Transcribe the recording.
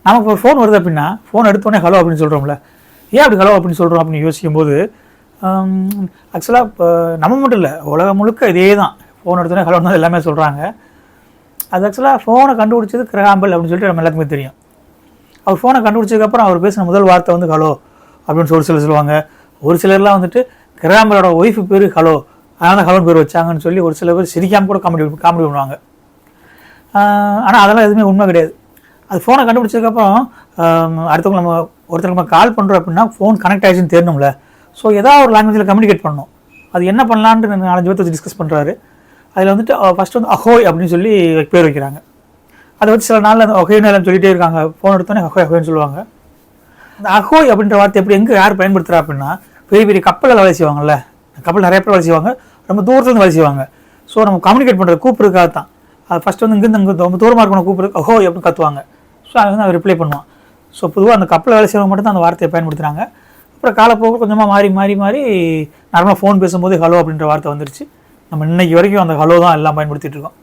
நமக்கு ஒரு ஃபோன் வருது அப்படின்னா ஃபோன் எடுத்தோடனே ஹலோ அப்படின்னு சொல்கிறோம்ல, ஏன் அப்படி ஹலோ அப்படின்னு சொல்கிறோம் அப்படின்னு யோசிக்கும்போது ஆக்சுவலாக இப்போ நம்ம மட்டும் இல்லை, உலகம் முழுக்க இதே தான். ஃபோன் எடுத்தோடனே ஹலோன்னு தான் எல்லாமே சொல்கிறாங்க. அது ஆக்சுவலாக ஃபோனை கண்டுபிடிச்சது கிரஹாம்பெல் அப்படின்னு சொல்லிட்டு நம்ம எல்லாத்துக்குமே தெரியும். அவர் ஃபோனை கண்டுபிடிச்சதுக்கப்புறம் அவர் பேசின முதல் வார்த்தை வந்து ஹலோ அப்படின்னு ஒரு சிலர் சொல்லுவாங்க. ஒரு சிலர்லாம் வந்துட்டு கிரஹாம்பெலோட ஒய்ஃபு பேர் ஹலோ, அதனால தான் ஹலோன்னு பேர் வச்சாங்கன்னு சொல்லி ஒரு சில பேர் சிரிக்காமல் கூட காமெடி பண்ணுவாங்க. ஆனால் அதெல்லாம் எதுவுமே உண்மை கிடையாது. அது ஃபோனை கண்டுபிடிச்சதுக்கப்புறம் அடுத்தவங்க ஒருத்தருக்கு நம்ம கால் பண்ணுறோம் அப்படின்னா ஃபோன் கனெக்ட் ஆகிடுச்சுன்னு தெரியணும்ல. ஸோ ஏதாவது ஒரு லாங்குவேஜில் கம்யூனிகேட் பண்ணணும். அது என்ன பண்ணலான்ட்டு 4-5 பேர்த்து வச்சு டிஸ்கஸ் பண்ணுறாரு. அதில் வந்துட்டு ஃபஸ்ட்டு வந்து அஹோய் அப்படின்னு சொல்லி பேர் வைக்கிறாங்க. அதை வச்சு சில நாளில் அந்த அஹோய்னு எல்லாம் சொல்லிகிட்டே இருக்காங்க. ஃபோன் எடுத்தோன்னே அஹோய்னு சொல்லுவாங்க. அந்த அஹோய் அப்படின்ற வார்த்தை எப்படி எங்கே யார் பயன்படுத்துகிறா அப்படின்னா, பெரிய பெரிய கப்பலில் வேலை செய்வாங்கல்ல, கப்பல் நிறைய பேர் வேலை செய்வாங்க, ரொம்ப தூரத்துலேருந்து வேலை செய்வாங்க. ஸோ நம்ம கம்யூனிகேட் பண்ணுறது கூப்பிட்றதுக்காக தான். அது ஃபஸ்ட்டு வந்து இங்கேருந்து ரொம்ப தூரமாக இருக்கணும் கூப்பிட்றது அஹோய் அப்படின்னு கத்துவாங்க. ஸோ அது வந்து அவர் ரிப்ளை பண்ணுவான். ஸோ பொதுவாக அந்த கப்பலில் வேலை செய்வங்க மட்டும் தான் அந்த வார்த்தையை பயன்படுத்துகிறாங்க. அப்புறம் காலப்போக்கு கொஞ்சமாக மாறி நார்மலாக ஃபோன் பேசும்போது ஹலோ அப்படின்ற வார்த்தை வந்துருச்சு. நம்ம இன்னைக்கு வரைக்கும் அந்த ஹலோ தான் எல்லாம் பயன்படுத்திகிட்டு இருக்கோம்.